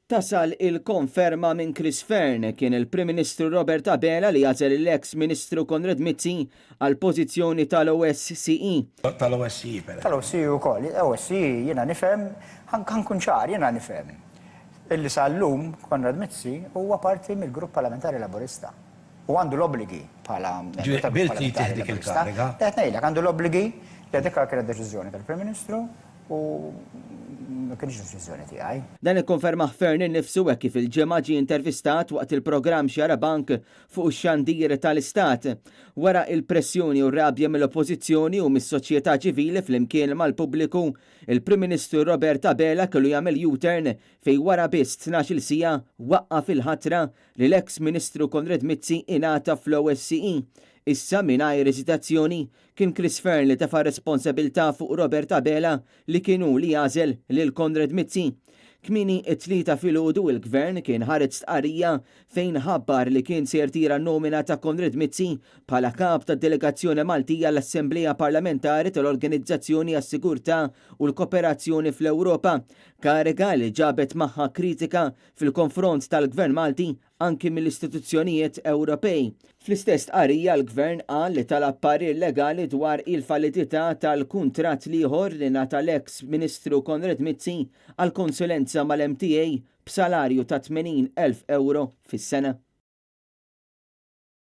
Tasal il-konferma minn Chris Fern kien il-Prim Ministru Robert Abela li għażel l-ex Ministru Konrad Mizzi għal pożizzjoni tal-OSCE. Tal-OSCE per. Tal-OSCE ukoll, OSCE jiena nifhem, ħankun ċar jiena nifhem. Illi sal-lum Konrad Mizzi huwa parti mill-Grupp Parlamentari Laburista. U għandu l-obbligi bħala Bilti dik il-kariga. Qed ngħidlek għandu l-obbligi li dik kienet deċiżjoni tal-Prim Ministru u ma kienx deċiżjoni tiegħi. Dan ikkonferma Fern innifsu hekk kif il-ġimgħa ġie intervistat waqt il-programm Xara Bank fuq ix-xandir tal-Istat. Wara il-pressjoni u rabja mill-Oppożizzjoni u mis-soċjetà ċivili flimkien mal-pubbliku, il-Prim Ministru Robert Abela kellu jagħmel U-turn fejn wara biss 12-il siegħa waqqaf il-ħatra li l-ex Ministru Konrad Mizzi ingħata fl-OSCE. Issa mingħajr eżitazzjoni kien Chris Fern li tefa' responsabilità fuq Robert Abela li kienu li jażel lil Konrad Mizzi. Kmini it-tlieta filgħodu il-Gvern kien ħareġ stqarrija fejn ħabbar li kien se jirtira nomina ta' Konrad Mizzi bħala kap tad-delegazzjoni Maltija l-Assembleja Parlamentari tal-Organizzazzjoni għas-Sigurtà u l-Kooperazzjoni fl-Ewropa, kariga li ġabet magħha kritika fil-konfront tal-Gvern Malti anki mill-istituzzjonijiet Ewropej. Fl-istess qarrija l-Gvern qal li talab parir legali dwar il-validità tal-kuntratt ieħor li ngħata l-ex Ministru Konrad Mizzi għal konsulenza mal-MTA b'salarju ta' 80,000 euro fis-sena.